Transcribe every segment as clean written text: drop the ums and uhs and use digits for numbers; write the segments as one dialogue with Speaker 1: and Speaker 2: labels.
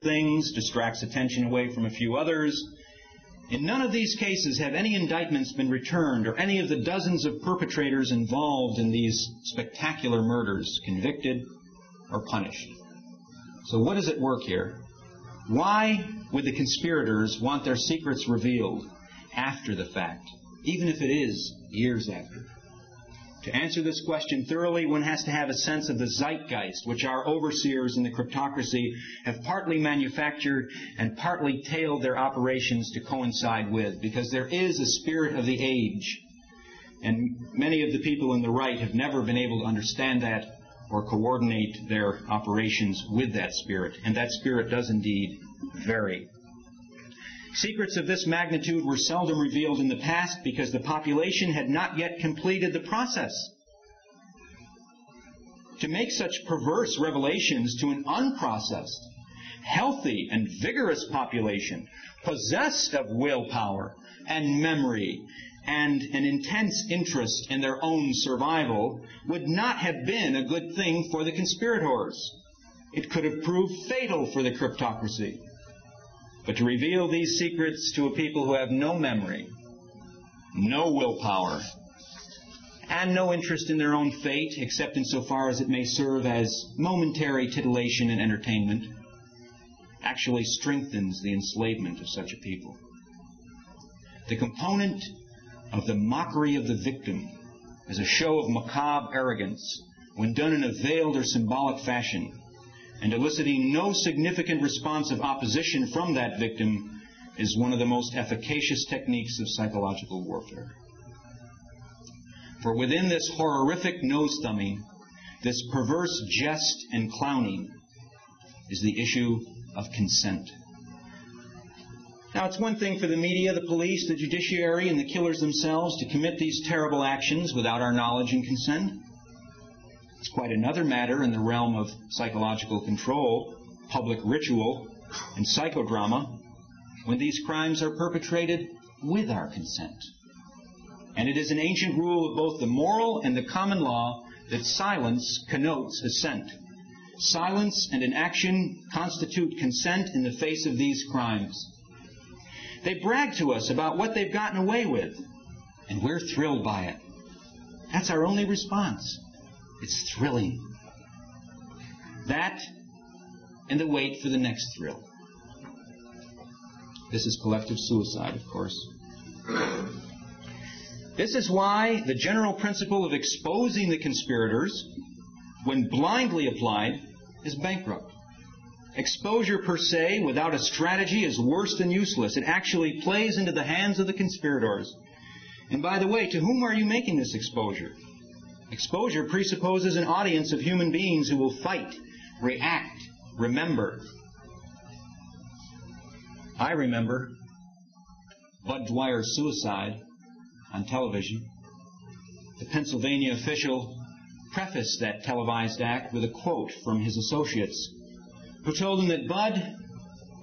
Speaker 1: things, distracts attention away from a few others. In none of these cases have any indictments been returned or any of the dozens of perpetrators involved in these spectacular murders convicted or punished. So what is at work here? Why would the conspirators want their secrets revealed after the fact, even if it is years after? To answer this question thoroughly, one has to have a sense of the zeitgeist, which our overseers in the cryptocracy have partly manufactured and partly tailored their operations to coincide with, because there is a spirit of the age. And many of the people in the right have never been able to understand that or coordinate their operations with that spirit. And that spirit does indeed vary. Secrets of this magnitude were seldom revealed in the past because the population had not yet completed the process. To make such perverse revelations to an unprocessed, healthy, and vigorous population, possessed of willpower and memory and an intense interest in their own survival, would not have been a good thing for the conspirators. It could have proved fatal for the cryptocracy. But to reveal these secrets to a people who have no memory, no willpower, and no interest in their own fate, except insofar as it may serve as momentary titillation and entertainment, actually strengthens the enslavement of such a people. The component of the mockery of the victim as a show of macabre arrogance, when done in a veiled or symbolic fashion, and eliciting no significant response of opposition from that victim, is one of the most efficacious techniques of psychological warfare. For within this horrific nose-thumbing, this perverse jest and clowning, is the issue of consent. Now, it's one thing for the media, the police, the judiciary, and the killers themselves to commit these terrible actions without our knowledge and consent. It's quite another matter in the realm of psychological control, public ritual, and psychodrama when these crimes are perpetrated with our consent. And it is an ancient rule of both the moral and the common law that silence connotes assent. Silence and inaction constitute consent in the face of these crimes. They brag to us about what they've gotten away with, and we're thrilled by it. That's our only response. It's thrilling. That and the wait for the next thrill. This is collective suicide, of course. This is why the general principle of exposing the conspirators, when blindly applied, is bankrupt. Exposure per se, without a strategy, is worse than useless. It actually plays into the hands of the conspirators. And by the way, to whom are you making this exposure? Exposure presupposes an audience of human beings who will fight, react, remember. I remember Bud Dwyer's suicide on television. The Pennsylvania official prefaced that televised act with a quote from his associates, who told him that, Bud,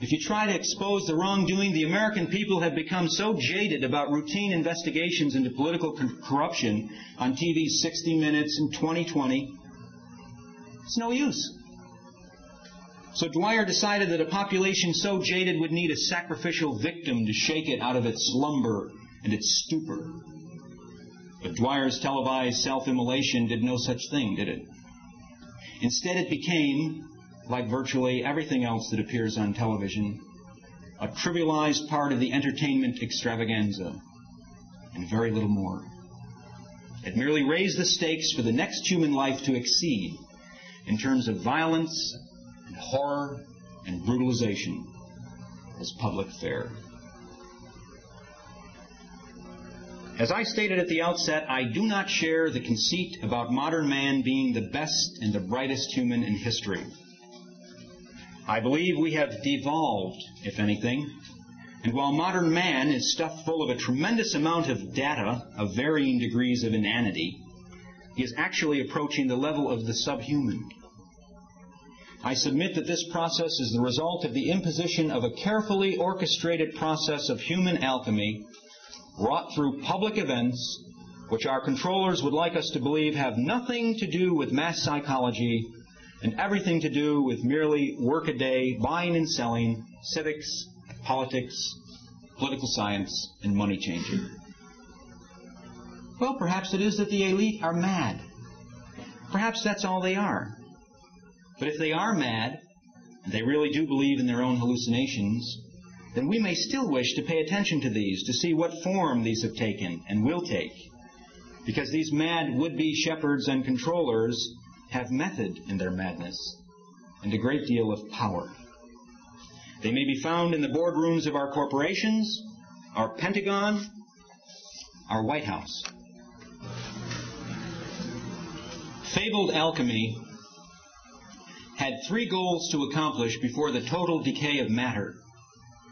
Speaker 1: if you try to expose the wrongdoing, the American people have become so jaded about routine investigations into political corruption on TV's 60 Minutes and 2020, it's no use. So Dwyer decided that a population so jaded would need a sacrificial victim to shake it out of its slumber and its stupor. But Dwyer's televised self-immolation did no such thing, did it? Instead, it became, like virtually everything else that appears on television, a trivialized part of the entertainment extravaganza, and very little more. It merely raised the stakes for the next human life to exceed in terms of violence and horror and brutalization as public fare. As I stated at the outset, I do not share the conceit about modern man being the best and the brightest human in history. I believe we have devolved, if anything, and while modern man is stuffed full of a tremendous amount of data of varying degrees of inanity, he is actually approaching the level of the subhuman. I submit that this process is the result of the imposition of a carefully orchestrated process of human alchemy wrought through public events, which our controllers would like us to believe have nothing to do with mass psychology and everything to do with merely work-a-day buying and selling, civics, politics, political science, and money changing. Well, perhaps it is that the elite are mad. Perhaps that's all they are. But if they are mad, and they really do believe in their own hallucinations, then we may still wish to pay attention to these, to see what form these have taken and will take. Because these mad would-be shepherds and controllers have method in their madness and a great deal of power. They may be found in the boardrooms of our corporations, our Pentagon, our White House. Fabled alchemy had 3 goals to accomplish before the total decay of matter,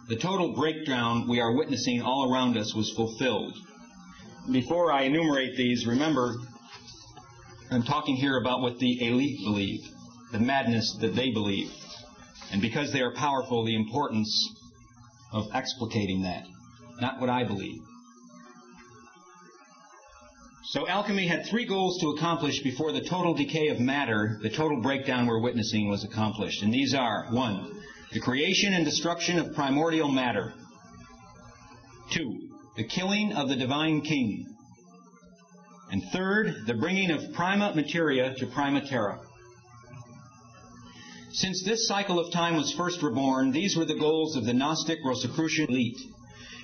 Speaker 1: the total breakdown we are witnessing all around us, was fulfilled. Before I enumerate these, remember, I'm talking here about what the elite believe, the madness that they believe, and because they are powerful, the importance of explicating that, not what I believe. So alchemy had 3 goals to accomplish before the total decay of matter, the total breakdown we're witnessing, was accomplished. And these are, 1, the creation and destruction of primordial matter. 2, the killing of the divine king. And 3rd, the bringing of prima materia to prima terra. Since this cycle of time was first reborn, these were the goals of the Gnostic Rosicrucian elite.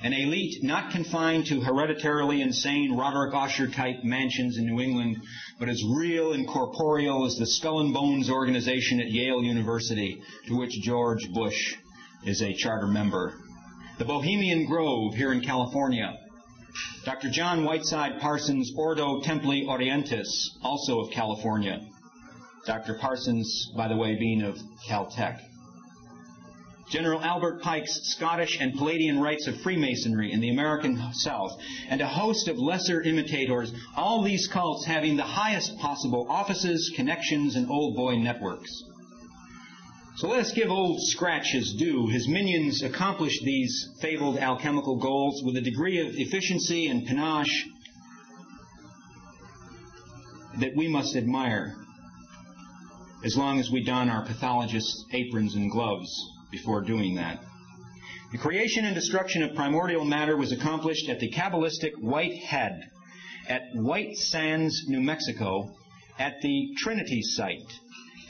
Speaker 1: An elite not confined to hereditarily insane Roderick Usher-type mansions in New England, but as real and corporeal as the Skull and Bones organization at Yale University, to which George Bush is a charter member. The Bohemian Grove here in California. Dr. John Whiteside Parsons' Ordo Templi Orientis, also of California. Dr. Parsons, by the way, being of Caltech. General Albert Pike's Scottish and Palladian rites of Freemasonry in the American South, and a host of lesser imitators, all these cults having the highest possible offices, connections, and old boy networks. So let us give Old Scratch his due. His minions accomplished these fabled alchemical goals with a degree of efficiency and panache that we must admire, as long as we don our pathologist's aprons and gloves before doing that. The creation and destruction of primordial matter was accomplished at the Kabbalistic White Head, at White Sands, New Mexico, at the Trinity site,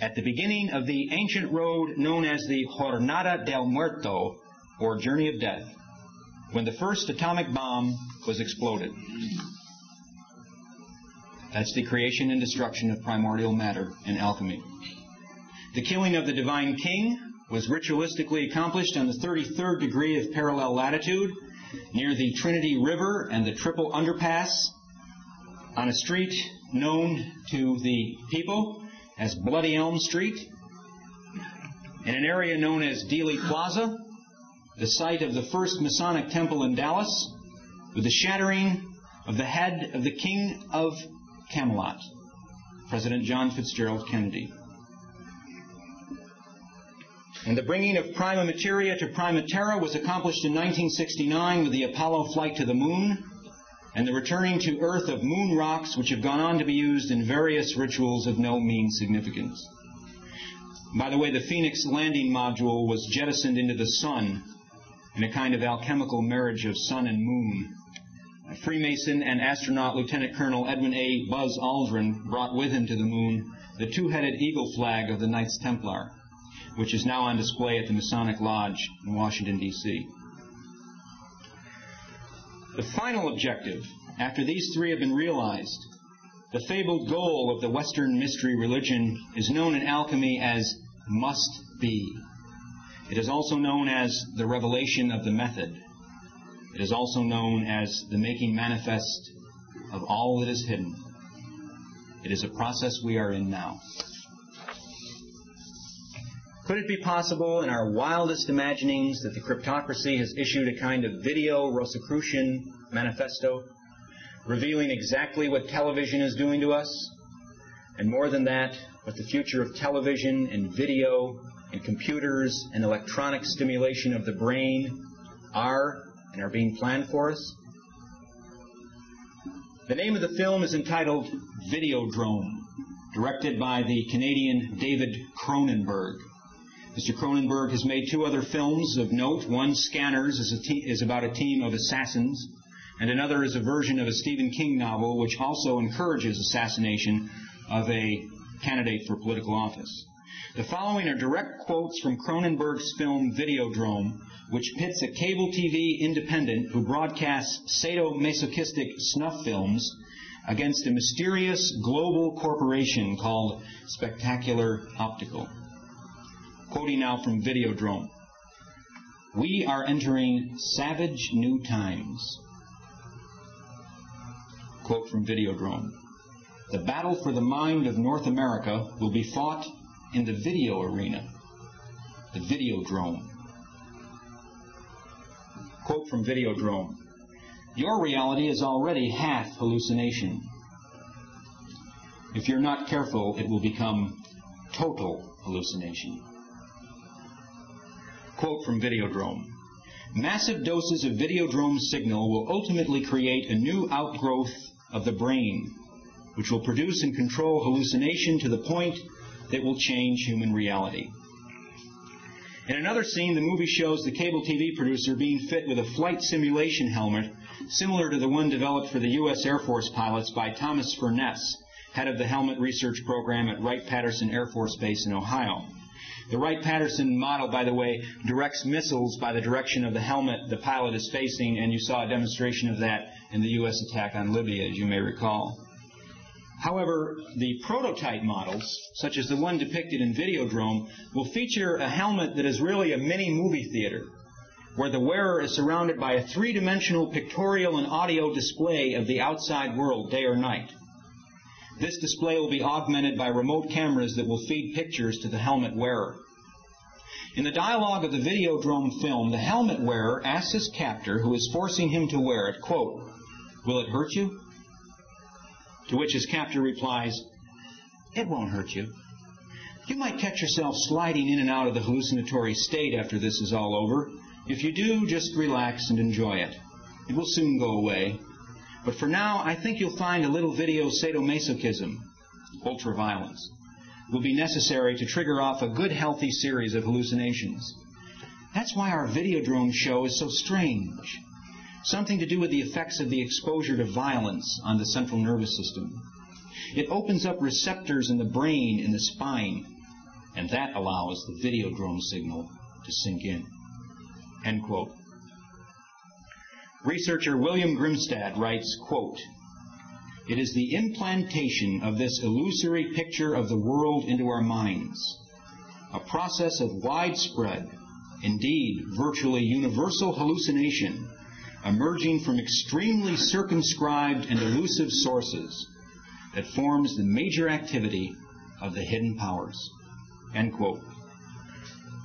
Speaker 1: at the beginning of the ancient road known as the Jornada del Muerto, or Journey of Death, when the first atomic bomb was exploded. That's the creation and destruction of primordial matter in alchemy. The killing of the divine king was ritualistically accomplished on the 33rd degree of parallel latitude, near the Trinity River and the Triple Underpass, on a street known to the people as Bloody Elm Street, in an area known as Dealey Plaza, the site of the first Masonic temple in Dallas, with the shattering of the head of the King of Camelot, President John Fitzgerald Kennedy. And the bringing of prima materia to prima terra was accomplished in 1969 with the Apollo flight to the moon and the returning to Earth of moon rocks, which have gone on to be used in various rituals of no mean significance. By the way, the Phoenix landing module was jettisoned into the sun in a kind of alchemical marriage of sun and moon. A Freemason and astronaut Lieutenant Colonel Edwin A. Buzz Aldrin brought with him to the moon the 2-headed eagle flag of the Knights Templar, which is now on display at the Masonic Lodge in Washington, D.C. The final objective, after these 3 have been realized, the fabled goal of the Western mystery religion, is known in alchemy as must be. It is also known as the revelation of the method. It is also known as the making manifest of all that is hidden. It is a process we are in now. Could it be possible in our wildest imaginings that the cryptocracy has issued a kind of video Rosicrucian manifesto, revealing exactly what television is doing to us, and more than that, what the future of television and video and computers and electronic stimulation of the brain are and are being planned for us? The name of the film is entitled Videodrome, directed by the Canadian David Cronenberg. Mr. Cronenberg has made two other films of note. One, Scanners, is about a team of assassins, and another is a version of a Stephen King novel which also encourages assassination of a candidate for political office. The following are direct quotes from Cronenberg's film Videodrome, which pits a cable TV independent who broadcasts sadomasochistic snuff films against a mysterious global corporation called Spectacular Optical. Quoting now from Videodrome. "We are entering savage new times." Quote from Videodrome. "The battle for the mind of North America will be fought in the video arena, the Videodrome." Quote from Videodrome. "Your reality is already half hallucination. If you're not careful, it will become total hallucination." Quote from Videodrome. "Massive doses of Videodrome signal will ultimately create a new outgrowth of the brain, which will produce and control hallucination to the point that will change human reality." In another scene, the movie shows the cable TV producer being fit with a flight simulation helmet similar to the one developed for the U.S. Air Force pilots by Thomas Furness, head of the helmet research program at Wright-Patterson Air Force Base in Ohio. The Wright-Patterson model, by the way, directs missiles by the direction of the helmet the pilot is facing, and you saw a demonstration of that in the U.S. attack on Libya, as you may recall. However, the prototype models, such as the one depicted in Videodrome, will feature a helmet that is really a mini movie theater, where the wearer is surrounded by a three-dimensional pictorial and audio display of the outside world, day or night. This display will be augmented by remote cameras that will feed pictures to the helmet wearer. In the dialogue of the Videodrome film, the helmet wearer asks his captor, who is forcing him to wear it, quote, "Will it hurt you?" To which his captor replies, "It won't hurt you. You might catch yourself sliding in and out of the hallucinatory state after this is all over. If you do, just relax and enjoy it. It will soon go away. But for now, I think you'll find a little video sadomasochism, ultraviolence, will be necessary to trigger off a good, healthy series of hallucinations. That's why our Videodrome show is so strange. Something to do with the effects of the exposure to violence on the central nervous system. It opens up receptors in the brain, in the spine, and that allows the Videodrome signal to sink in." End quote. Researcher William Grimstad writes, quote, "It is the implantation of this illusory picture of the world into our minds, a process of widespread, indeed virtually universal hallucination, emerging from extremely circumscribed and elusive sources, that forms the major activity of the hidden powers." End quote.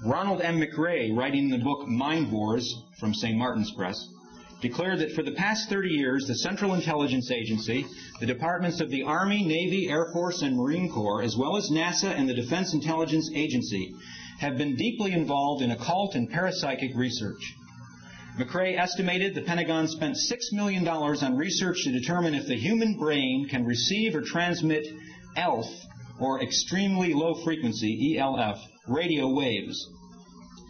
Speaker 1: Ronald M. McRae, writing in the book Mind Wars from St. Martin's Press, declared that for the past 30 years, the Central Intelligence Agency, the departments of the Army, Navy, Air Force, and Marine Corps, as well as NASA and the Defense Intelligence Agency, have been deeply involved in occult and parapsychic research. McRae estimated the Pentagon spent $6 million on research to determine if the human brain can receive or transmit ELF, or extremely low frequency, ELF, radio waves.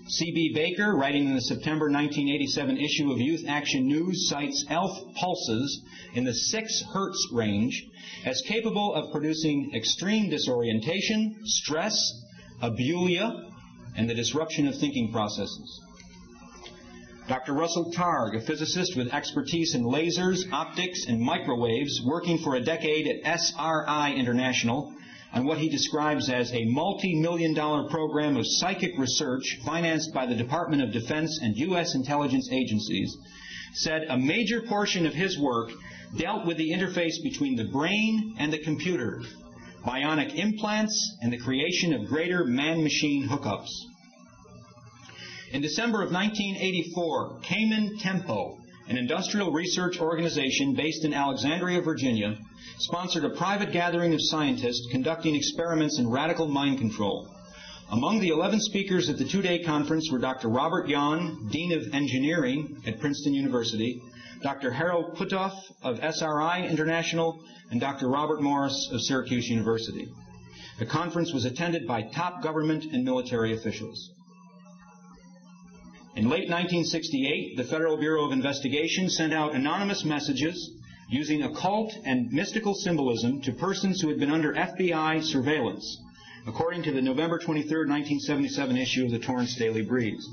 Speaker 1: C.B. Baker, writing in the September 1987 issue of Youth Action News, cites ELF pulses in the 6 Hertz range as capable of producing extreme disorientation, stress, abulia, and the disruption of thinking processes. Dr. Russell Targ, a physicist with expertise in lasers, optics, and microwaves, working for a decade at SRI International, on what he describes as a multi-million-dollar program of psychic research financed by the Department of Defense and U.S. intelligence agencies, said a major portion of his work dealt with the interface between the brain and the computer, bionic implants, and the creation of greater man-machine hookups. In December of 1984, Cayman Tempo, an industrial research organization based in Alexandria, Virginia, sponsored a private gathering of scientists conducting experiments in radical mind control. Among the 11 speakers at the 2-day conference were Dr. Robert Yon, Dean of Engineering at Princeton University, Dr. Harold Putoff of SRI International, and Dr. Robert Morris of Syracuse University. The conference was attended by top government and military officials. In late 1968, the Federal Bureau of Investigation sent out anonymous messages using occult and mystical symbolism to persons who had been under FBI surveillance, according to the November 23, 1977 issue of the Torrance Daily Breeze.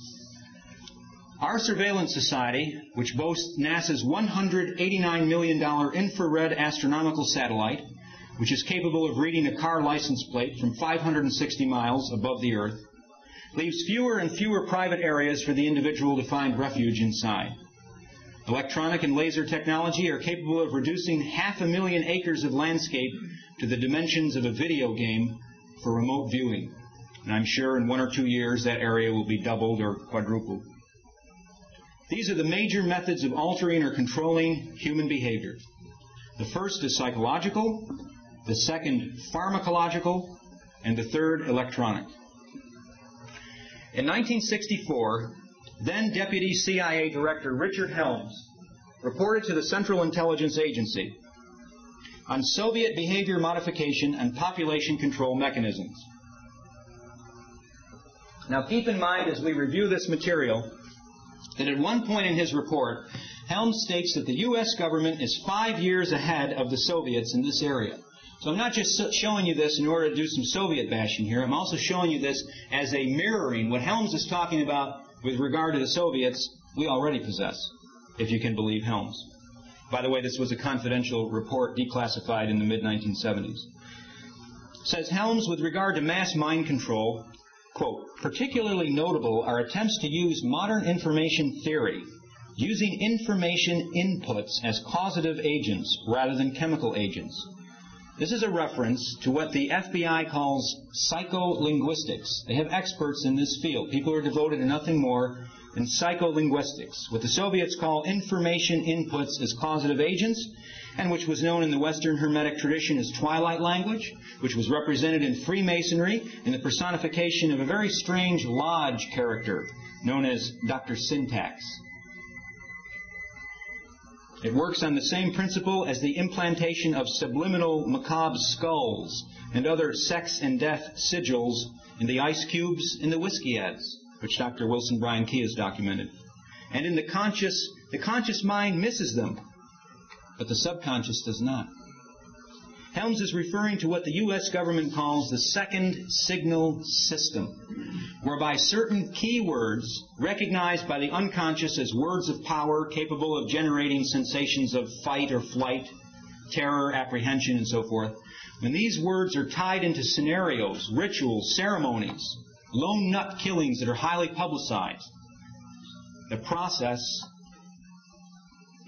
Speaker 1: Our surveillance society, which boasts NASA's $189 million infrared astronomical satellite, which is capable of reading a car license plate from 560 miles above the Earth, leaves fewer and fewer private areas for the individual to find refuge inside. Electronic and laser technology are capable of reducing 500,000 acres of landscape to the dimensions of a video game for remote viewing. And I'm sure in 1 or 2 years that area will be doubled or quadrupled. These are the major methods of altering or controlling human behavior. The first is psychological, the second pharmacological, and the third electronic. In 1964, then Deputy CIA Director Richard Helms reported to the Central Intelligence Agency on Soviet behavior modification and population control mechanisms. Now keep in mind as we review this material that at one point in his report, Helms states that the U.S. government is 5 years ahead of the Soviets in this area. So I'm not just showing you this in order to do some Soviet bashing here. I'm also showing you this as a mirroring. What Helms is talking about with regard to the Soviets, we already possess, if you can believe Helms. By the way, this was a confidential report declassified in the mid-1970s. Says Helms, with regard to mass mind control, quote, particularly notable are attempts to use modern information theory, using information inputs as causative agents rather than chemical agents. This is a reference to what the FBI calls psycholinguistics. They have experts in this field. People who are devoted to nothing more than psycholinguistics. What the Soviets call information inputs as causative agents, and which was known in the Western Hermetic tradition as twilight language, which was represented in Freemasonry in the personification of a very strange lodge character known as Dr. Syntax. It works on the same principle as the implantation of subliminal macabre skulls and other sex and death sigils in the ice cubes in the whiskey ads, which Dr. Wilson Bryan Key has documented. And in the conscious mind misses them, but the subconscious does not. Helms is referring to what the U.S. government calls the second signal system, whereby certain key words recognized by the unconscious as words of power capable of generating sensations of fight or flight, terror, apprehension, and so forth, when these words are tied into scenarios, rituals, ceremonies, lone nut killings that are highly publicized, the process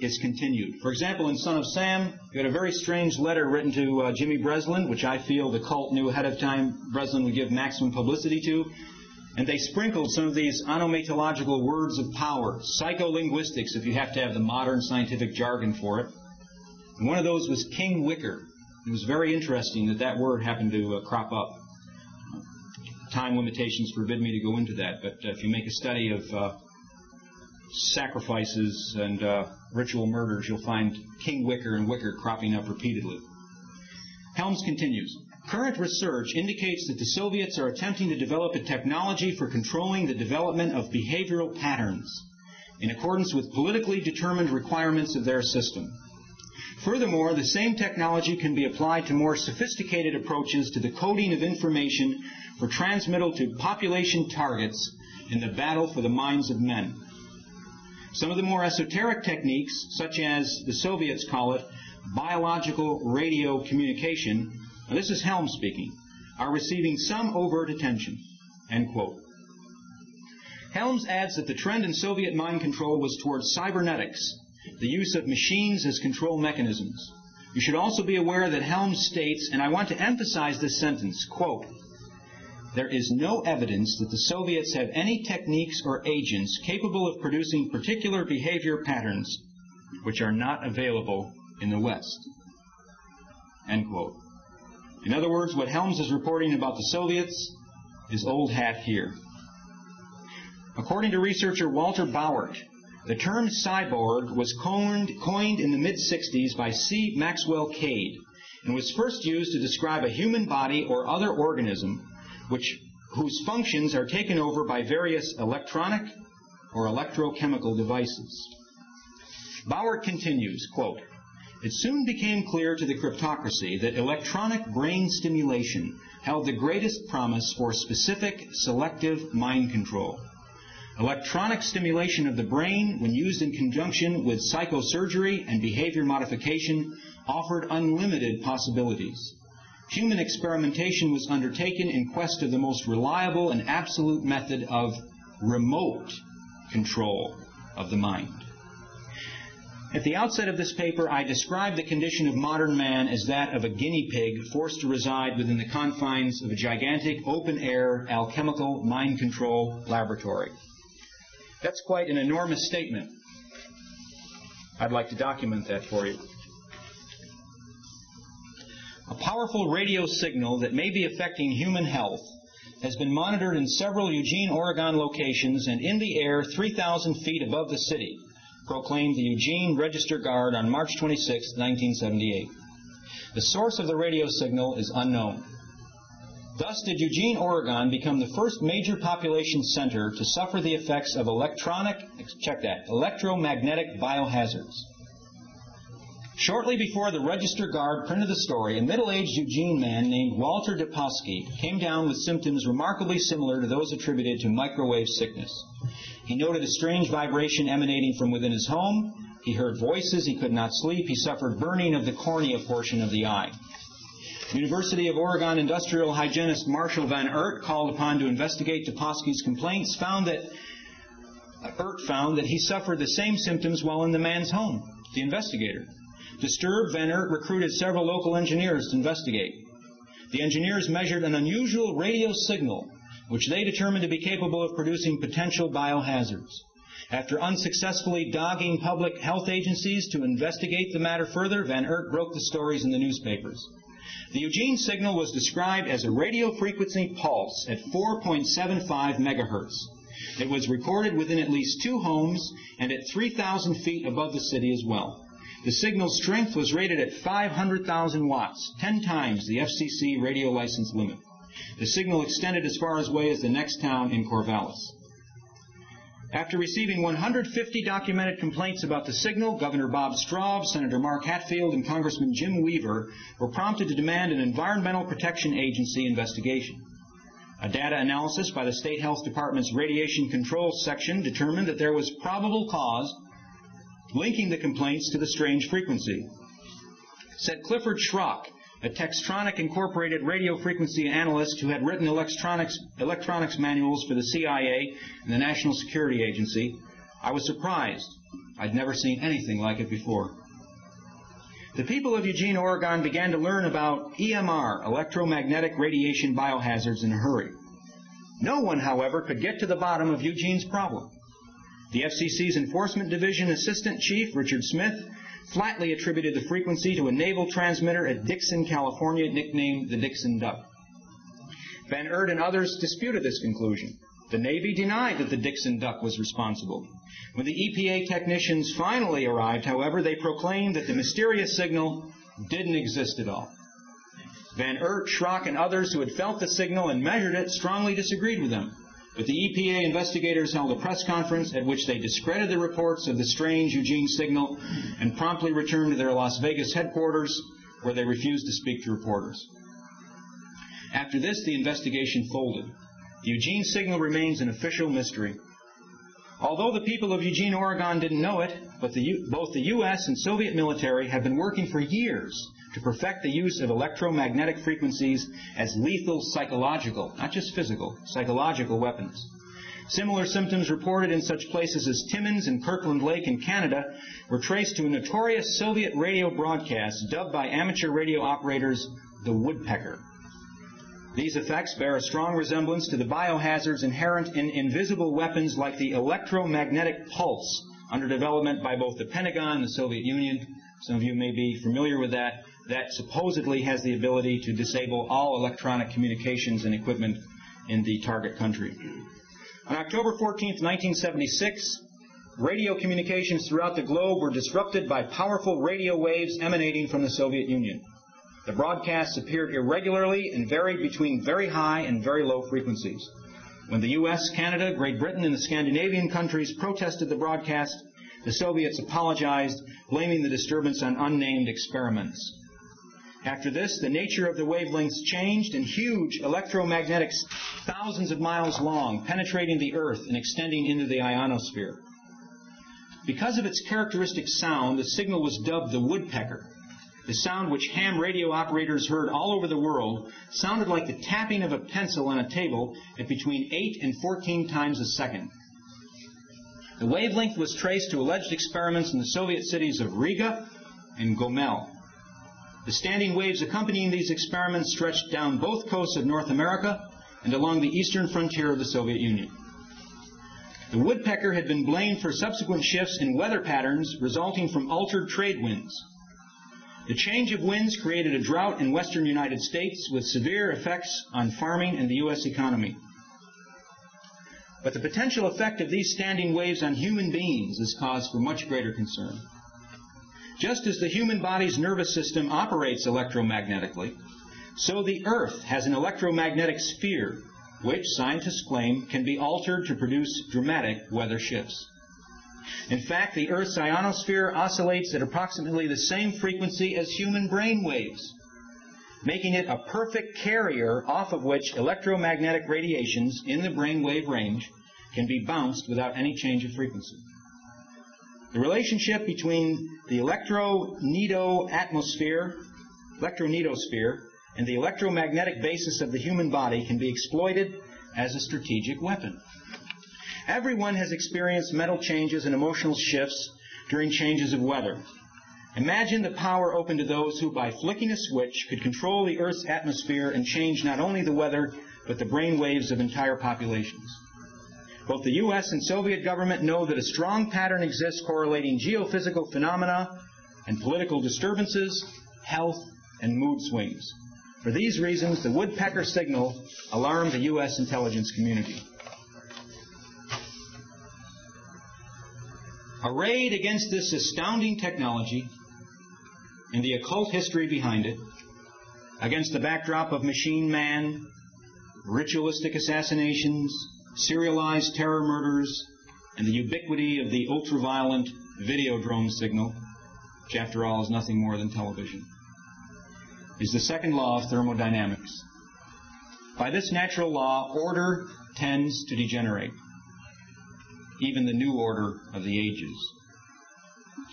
Speaker 1: is continued. For example, in Son of Sam, you had a very strange letter written to Jimmy Breslin, which I feel the cult knew ahead of time Breslin would give maximum publicity to. And they sprinkled some of these onomatological words of power, psycholinguistics, if you have to have the modern scientific jargon for it. And one of those was King Wicker. It was very interesting that that word happened to crop up. Time limitations forbid me to go into that, but if you make a study of sacrifices and ritual murders, you'll find King Wicker and Wicker cropping up repeatedly. Helms continues, current research indicates that the Soviets are attempting to develop a technology for controlling the development of behavioral patterns in accordance with politically determined requirements of their system. Furthermore, the same technology can be applied to more sophisticated approaches to the coding of information for transmittal to population targets in the battle for the minds of men. Some of the more esoteric techniques, such as the Soviets call it biological radio communication, now this is Helms speaking, are receiving some overt attention. End quote. Helms adds that the trend in Soviet mind control was towards cybernetics, the use of machines as control mechanisms. You should also be aware that Helms states, and I want to emphasize this sentence, quote, there is no evidence that the Soviets have any techniques or agents capable of producing particular behavior patterns which are not available in the West. End quote. In other words, what Helms is reporting about the Soviets is old hat here. According to researcher Walter Bauert, the term cyborg was coined in the mid-60s by C. Maxwell Cade and was first used to describe a human body or other organism whose functions are taken over by various electronic or electrochemical devices. Bauer continues, quote, "It soon became clear to the cryptocracy that electronic brain stimulation held the greatest promise for specific, selective mind control. Electronic stimulation of the brain, when used in conjunction with psychosurgery and behavior modification, offered unlimited possibilities. Human experimentation was undertaken in quest of the most reliable and absolute method of remote control of the mind." At the outset of this paper, I described the condition of modern man as that of a guinea pig forced to reside within the confines of a gigantic open-air alchemical mind control laboratory. That's quite an enormous statement. I'd like to document that for you. A powerful radio signal that may be affecting human health has been monitored in several Eugene, Oregon locations and in the air 3,000 feet above the city, proclaimed the Eugene Register Guard on March 26, 1978. The source of the radio signal is unknown. Thus did Eugene, Oregon become the first major population center to suffer the effects of electromagnetic biohazards. Shortly before the Register Guard printed the story, a middle-aged Eugene man named Walter Deposky came down with symptoms remarkably similar to those attributed to microwave sickness. He noted a strange vibration emanating from within his home. He heard voices. He could not sleep. He suffered burning of the cornea portion of the eye. University of Oregon industrial hygienist Marshall Van Oort, called upon to investigate Deposky's complaints, found that he suffered the same symptoms while in the man's home. The investigator. Disturbed, Van Oort recruited several local engineers to investigate. The engineers measured an unusual radio signal, which they determined to be capable of producing potential biohazards. After unsuccessfully dogging public health agencies to investigate the matter further, Van Oort broke the stories in the newspapers. The Eugene signal was described as a radio frequency pulse at 4.75 megahertz. It was recorded within at least 2 homes and at 3,000 feet above the city as well. The signal's strength was rated at 500,000 watts, 10 times the FCC radio license limit. The signal extended as far away as the next town in Corvallis. After receiving 150 documented complaints about the signal, Governor Bob Straub, Senator Mark Hatfield, and Congressman Jim Weaver were prompted to demand an Environmental Protection Agency investigation. A data analysis by the State Health Department's Radiation Control Section determined that there was probable cause linking the complaints to the strange frequency. Said Clifford Schrock, a Textronic Incorporated radio frequency analyst who had written electronics manuals for the CIA and the National Security Agency, "I was surprised. I'd never seen anything like it before." The people of Eugene, Oregon began to learn about EMR, electromagnetic radiation biohazards, in a hurry. No one, however, could get to the bottom of Eugene's problem. The FCC's Enforcement Division Assistant Chief, Richard Smith, flatly attributed the frequency to a naval transmitter at Dixon, California, nicknamed the Dixon Duck. Van Oort and others disputed this conclusion. The Navy denied that the Dixon Duck was responsible. When the EPA technicians finally arrived, however, they proclaimed that the mysterious signal didn't exist at all. Van Oort, Schrock, and others who had felt the signal and measured it strongly disagreed with them. But the EPA investigators held a press conference at which they discredited the reports of the strange Eugene signal and promptly returned to their Las Vegas headquarters, where they refused to speak to reporters. After this, the investigation folded. The Eugene signal remains an official mystery. Although the people of Eugene, Oregon didn't know it, but both the U.S. and Soviet military have been working for years to perfect the use of electromagnetic frequencies as lethal psychological, not just physical, psychological weapons. Similar symptoms reported in such places as Timmins and Kirkland Lake in Canada were traced to a notorious Soviet radio broadcast dubbed by amateur radio operators the Woodpecker. These effects bear a strong resemblance to the biohazards inherent in invisible weapons like the electromagnetic pulse under development by both the Pentagon and the Soviet Union. Some of you may be familiar with that. That supposedly has the ability to disable all electronic communications and equipment in the target country. On October 14, 1976, radio communications throughout the globe were disrupted by powerful radio waves emanating from the Soviet Union. The broadcasts appeared irregularly and varied between very high and very low frequencies. When the U.S., Canada, Great Britain, and the Scandinavian countries protested the broadcast, the Soviets apologized, blaming the disturbance on unnamed experiments. After this, the nature of the wavelengths changed, and huge electromagnetics, thousands of miles long, penetrating the Earth and extending into the ionosphere. Because of its characteristic sound, the signal was dubbed the woodpecker. The sound, which ham radio operators heard all over the world, sounded like the tapping of a pencil on a table at between 8 and 14 times a second. The wavelength was traced to alleged experiments in the Soviet cities of Riga and Gomel. The standing waves accompanying these experiments stretched down both coasts of North America and along the eastern frontier of the Soviet Union. The woodpecker had been blamed for subsequent shifts in weather patterns resulting from altered trade winds. The change of winds created a drought in western United States with severe effects on farming and the U.S. economy. But the potential effect of these standing waves on human beings is cause for much greater concern. Just as the human body's nervous system operates electromagnetically, so the Earth has an electromagnetic sphere, which scientists claim can be altered to produce dramatic weather shifts. In fact, the Earth's ionosphere oscillates at approximately the same frequency as human brain waves, making it a perfect carrier off of which electromagnetic radiations in the brainwave range can be bounced without any change of frequency. The relationship between the electronetosphere and the electromagnetic basis of the human body can be exploited as a strategic weapon. Everyone has experienced mental changes and emotional shifts during changes of weather. Imagine the power open to those who, by flicking a switch, could control the Earth's atmosphere and change not only the weather, but the brain waves of entire populations. Both the U.S. and Soviet government know that a strong pattern exists correlating geophysical phenomena and political disturbances, health, and mood swings. For these reasons, the woodpecker signal alarmed the U.S. intelligence community. Arrayed against this astounding technology and the occult history behind it, against the backdrop of machine man, ritualistic assassinations, serialized terror murders, and the ubiquity of the ultraviolet videodrome signal, which after all is nothing more than television, is the second law of thermodynamics. By this natural law, order tends to degenerate, even the new order of the ages.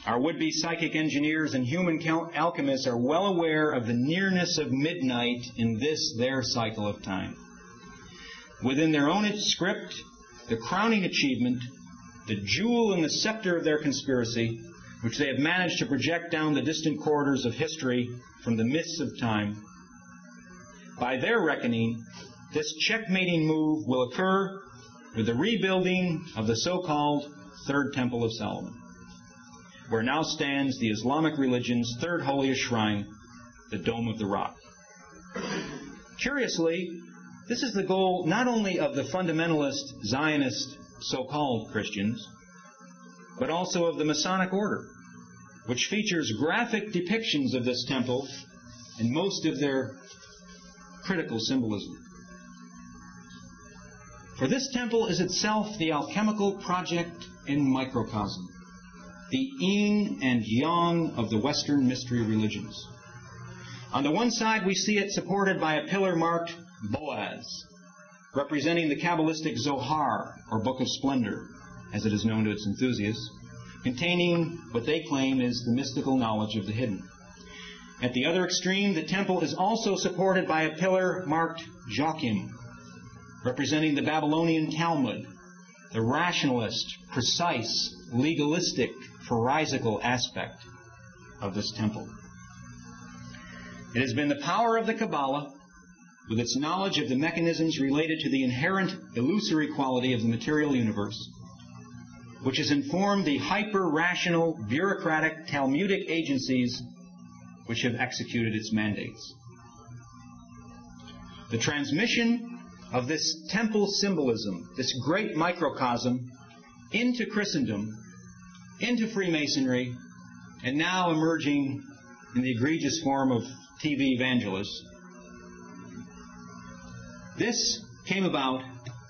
Speaker 1: Our would-be psychic engineers and human alchemists are well aware of the nearness of midnight in this, their cycle of time. Within their own script, the crowning achievement, the jewel in the scepter of their conspiracy, which they have managed to project down the distant corridors of history from the mists of time. By their reckoning, this checkmating move will occur with the rebuilding of the so-called Third Temple of Solomon, where now stands the Islamic religion's third holiest shrine, the Dome of the Rock. Curiously, this is the goal not only of the fundamentalist, Zionist, so-called Christians, but also of the Masonic Order, which features graphic depictions of this temple in most of their critical symbolism. For this temple is itself the alchemical project in microcosm, the yin and yang of the Western mystery religions. On the one side, we see it supported by a pillar marked Boaz, representing the Kabbalistic Zohar, or Book of Splendor, as it is known to its enthusiasts, containing what they claim is the mystical knowledge of the hidden. At the other extreme, the temple is also supported by a pillar marked Joachim, representing the Babylonian Talmud, the rationalist, precise, legalistic, pharisaical aspect of this temple. It has been the power of the Kabbalah, with its knowledge of the mechanisms related to the inherent illusory quality of the material universe, which has informed the hyper-rational, bureaucratic, Talmudic agencies which have executed its mandates. The transmission of this temple symbolism, this great microcosm, into Christendom, into Freemasonry, and now emerging in the egregious form of TV evangelists. This came about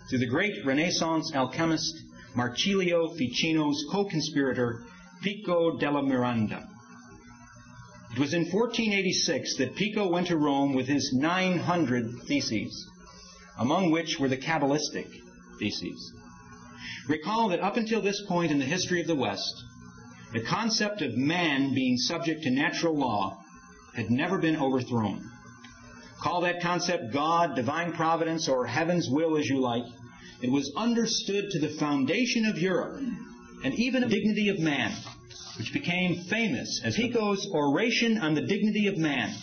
Speaker 1: through the great Renaissance alchemist Marsilio Ficino's co-conspirator Pico della Miranda. It was in 1486 that Pico went to Rome with his 900 theses, among which were the Kabbalistic theses. Recall that up until this point in the history of the West, the concept of man being subject to natural law had never been overthrown. Call that concept God, divine providence, or heaven's will as you like. It was understood to the foundation of Europe, and even the dignity of man, which became famous as Pico's oration on the dignity of man,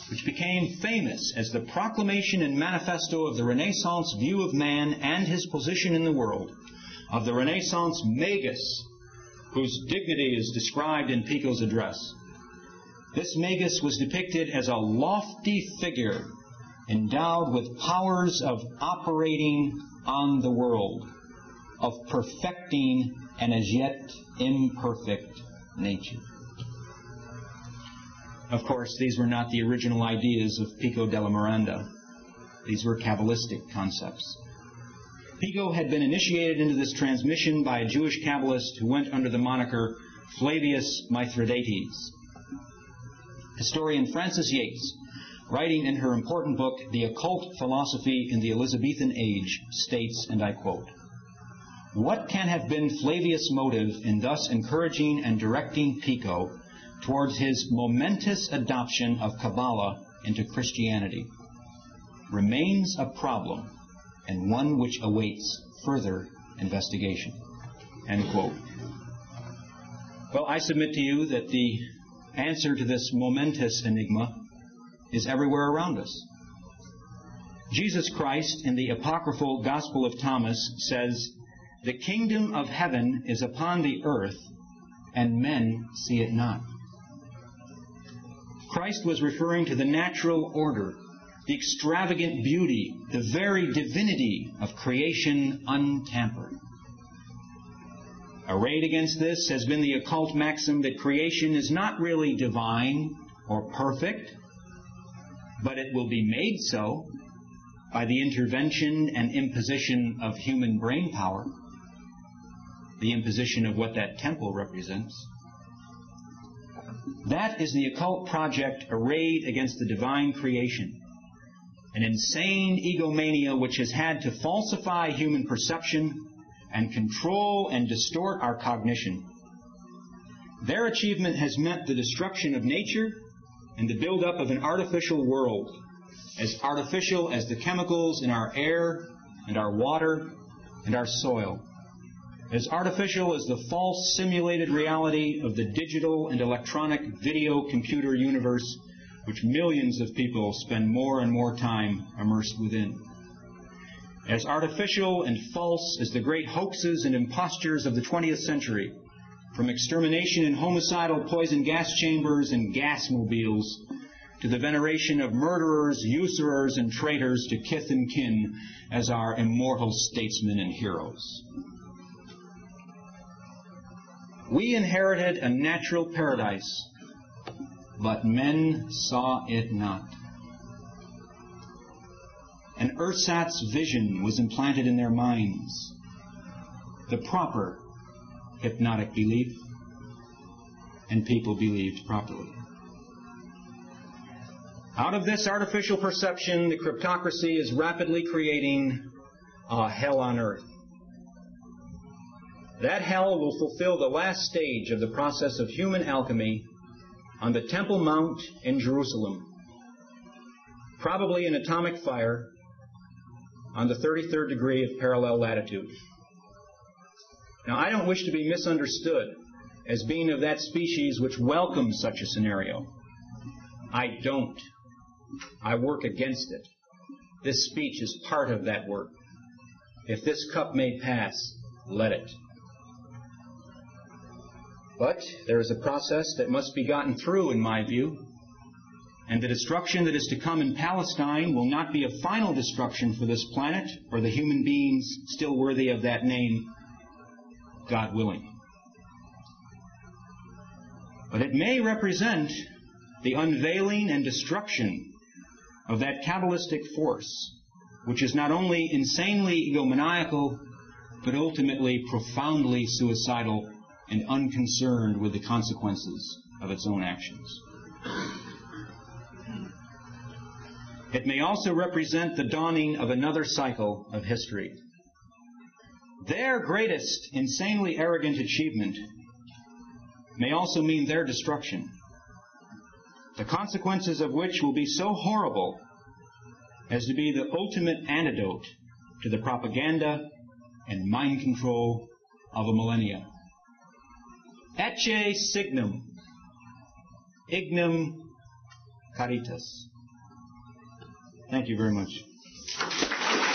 Speaker 1: which became famous as the proclamation and manifesto of the Renaissance view of man and his position in the world, of the Renaissance magus, whose dignity is described in Pico's address. This magus was depicted as a lofty figure endowed with powers of operating on the world, of perfecting an as yet imperfect nature. Of course, these were not the original ideas of Pico della Miranda. These were Kabbalistic concepts. Pico had been initiated into this transmission by a Jewish Kabbalist who went under the moniker Flavius Mithridates. Historian Frances Yates, writing in her important book, The Occult Philosophy in the Elizabethan Age, states, and I quote, "What can have been Flavius' motive in thus encouraging and directing Pico towards his momentous adoption of Kabbalah into Christianity remains a problem, and one which awaits further investigation." End quote. Well, I submit to you that the answer to this momentous enigma is everywhere around us. Jesus Christ, in the apocryphal Gospel of Thomas, says, "The kingdom of heaven is upon the earth, and men see it not." Christ was referring to the natural order, the extravagant beauty, the very divinity of creation untampered. Arrayed against this has been the occult maxim that creation is not really divine or perfect, but it will be made so by the intervention and imposition of human brain power, the imposition of what that temple represents. That is the occult project arrayed against the divine creation, an insane egomania which has had to falsify human perception and control and distort our cognition. Their achievement has meant the destruction of nature and the build-up of an artificial world, as artificial as the chemicals in our air and our water and our soil, as artificial as the false simulated reality of the digital and electronic video computer universe which millions of people spend more and more time immersed within. As artificial and false as the great hoaxes and impostures of the 20th century, from extermination in homicidal poison gas chambers and gas mobiles, to the veneration of murderers, usurers, and traitors to kith and kin as our immortal statesmen and heroes. We inherited a natural paradise, but men saw it not. An ersatz vision was implanted in their minds, the proper hypnotic belief, and people believed properly. Out of this artificial perception, the cryptocracy is rapidly creating a hell on earth. That hell will fulfill the last stage of the process of human alchemy on the Temple Mount in Jerusalem, probably an atomic fire on the 33rd degree of parallel latitude. Now, I don't wish to be misunderstood as being of that species which welcomes such a scenario. I don't. I work against it. This speech is part of that work. If this cup may pass, let it. But there is a process that must be gotten through, in my view, and the destruction that is to come in Palestine will not be a final destruction for this planet or the human beings still worthy of that name, God willing. But it may represent the unveiling and destruction of that cabalistic force, which is not only insanely egomaniacal, but ultimately profoundly suicidal and unconcerned with the consequences of its own actions. It may also represent the dawning of another cycle of history. Their greatest insanely arrogant achievement may also mean their destruction, the consequences of which will be so horrible as to be the ultimate antidote to the propaganda and mind control of a millennia. Ecce signum, ignem caritas. Thank you very much.